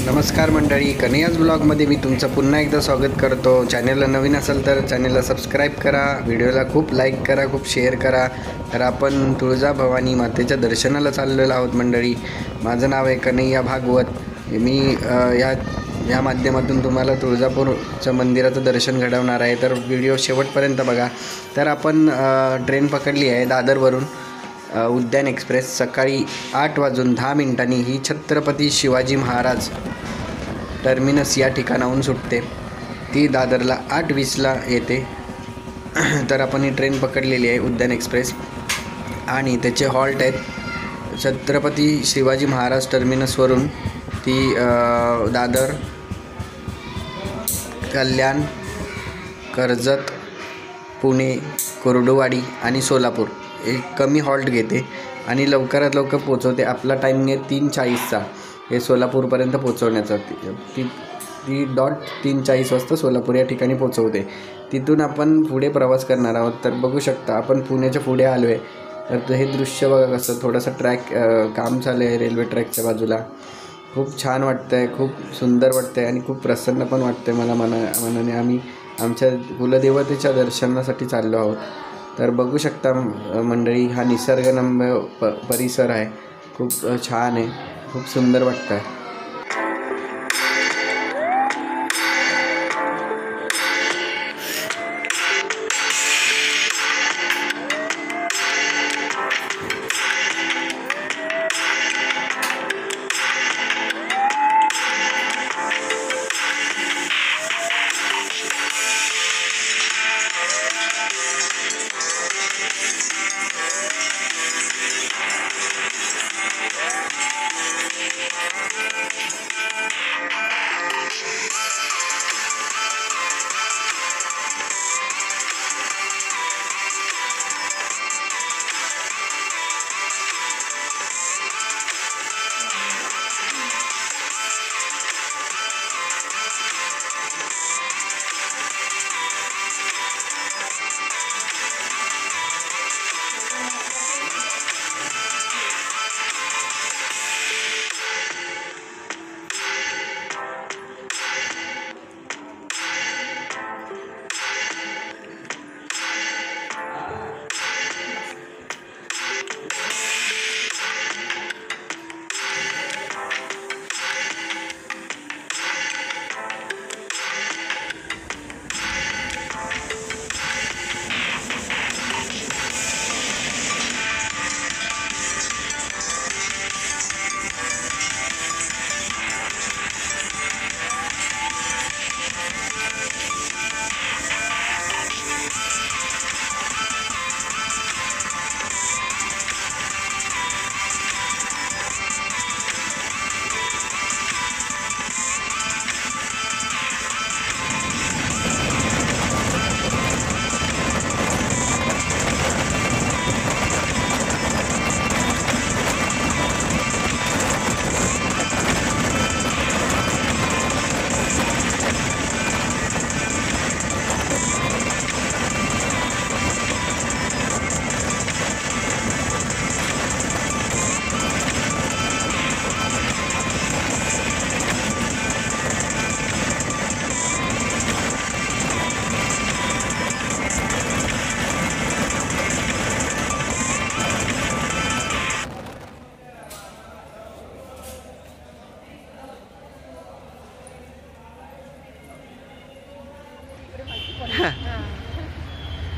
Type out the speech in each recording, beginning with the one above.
नमस्कार मंडळी, कन्हैयाज ब्लॉगमध्ये मी तुमचं पुन्हा एकदा स्वागत करतो। चॅनलला नवीन असाल तर चॅनलला सबस्क्राईब करा, व्हिडिओला खूप लाईक करा, खूप शेअर करा। तर आपण तुळजाभवानी मातेच्या दर्शनाला चाललेलो आहोत मंडळी। माझं नाव आहे कन्हैया भागवत। मी या माध्यमातून तुम्हाला तुळजापूरच्या मंदिराचं दर्शन घडवणार आहे, तर व्हिडिओ शेवटपर्यंत बघा। तर आपण ट्रेन पकडली आहे दादरवरून उद्यान एक्सप्रेस। सकाळी 8:10 ही छत्रपती शिवाजी महाराज टर्मिनस या ठिकाणाहून सुटते। ती दादरला 8:20 येते। तर आपण ही ट्रेन पकडलेली आहे उद्यान एक्सप्रेस आणि त्याचे हॉल्ट आहेत छत्रपती शिवाजी महाराज टर्मिनसवरून ती दादर, कल्याण, कर्जत, पुणे, कुर्डुवाडी आणि सोलापूर एक कमी हॉल्ट घेते आणि लवकरात लवकर पोचवते। आपला टाईम आहे 3:40 हे सोलापूरपर्यंत पोचवण्याचा। ती 3:40 वाजता सोलापूर या ठिकाणी पोचवते। तिथून आपण पुढे प्रवास करणार आहोत। तर बघू शकता आपण पुण्याच्या पुढे आलो आहे। तर हे दृश्य बघा कसं थोडंसं ट्रॅक काम चालू आहे रेल्वे ट्रॅकच्या बाजूला। खूप छान वाटतं आहे, खूप सुंदर वाटतं आहे आणि खूप प्रसन्न पण वाटतं आहे मला मनाने। आम्ही आमच्या कुलदेवतेच्या दर्शनासाठी चाललो आहोत। तर बघू शकता मंडळी, हा निसर्गरम्य परिसर आहे, खूप छान आहे, खूप सुंदर वाटतं आहे।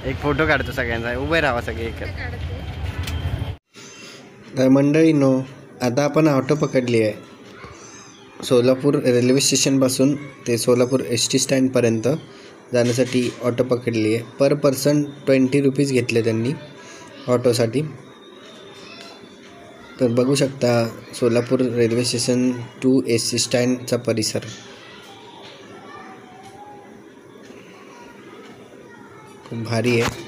एक फोटो काढतो सगळ्यांचा, उभे राहा सगळे एकत्र। तर मंडळींनो, आता आपण ऑटो पकडली आहे सोलापूर रेल्वे स्टेशनपासून ते सोलापूर ST स्टँडपर्यंत जाण्यासाठी ऑटो पकडली आहे। पर पर्सन 20 रुपीज घेतले त्यांनी ऑटोसाठी। तर बघू शकता Solapur railway station to ST स्टँडचा परिसर खूप भारी आहे।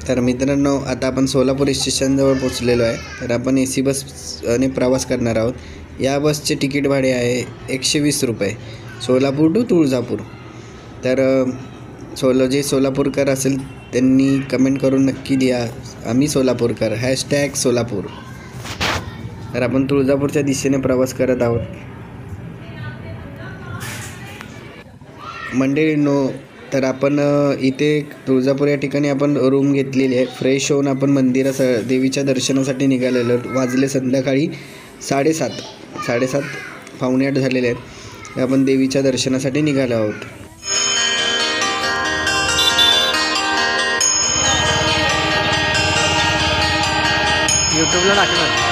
तर मित्रांनो, आता आपण सोलापूर स्टेशनजवळ पोचलेलो आहे. तर आपण AC बसने प्रवास करणार आहोत. या बसचे तिकीट भाडे आहे 120 रुपये, सोलापूर टू तुळजापूर. तर जे सोलापूरकर असेल त्यांनी कमेंट करून नक्की द्या, आम्ही सोलापूरकर, #सोलापूर. तर आपण तुळजापूरच्या दिशेने प्रवास करत आहोत. मंडळींनो, तर आपण इथे तुळजापूर या ठिकाणी आपण रूम घेतलेली आहे. फ्रेश होऊन आपण देवीच्या दर्शनासाठी निघालेलो. वाजले संध्याकाळी 7:30 पावणे 8 झालेले आहेत. आपण देवीच्या दर्शनासाठी निघालो आहोत. यूट्यूबला टाकणार.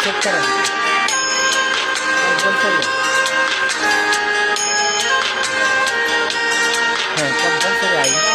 चेक करा कंपल्सरी आहे.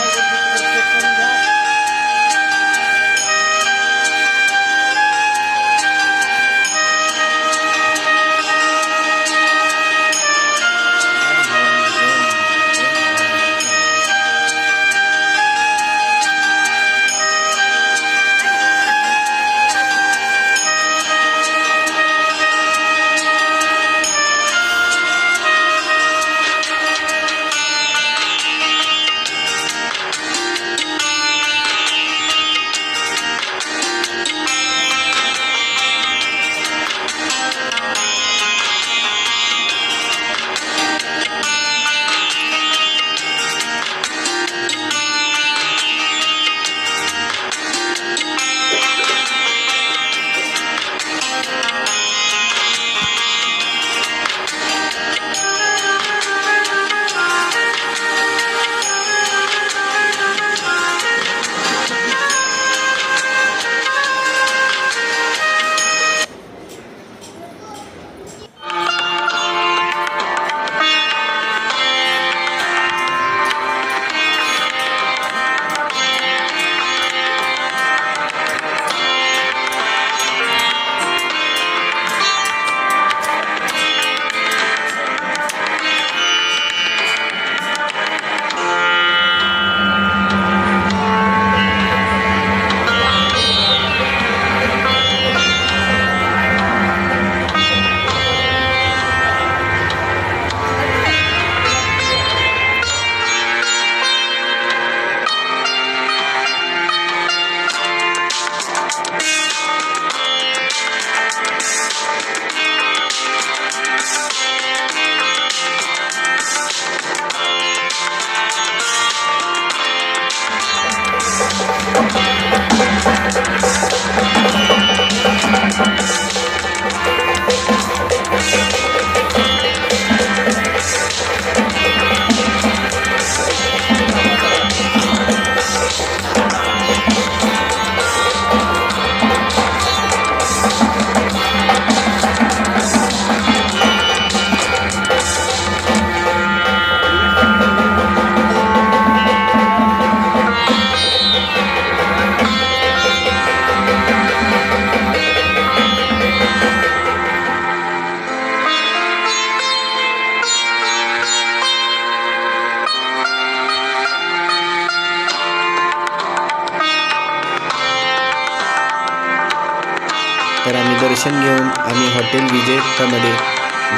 तर आम्ही दर्शन घेऊन आम्ही हॉटेल विजेतामध्ये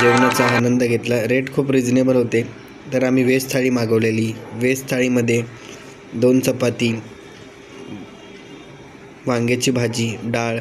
जेवणाचा आनंद घेतला. रेट खूप रिजनेबल होते. तर आम्ही व्हेज थाळी मागवलेली. व्हेज थाळीमध्ये 2 चपाती, वांग्याची भाजी, डाळ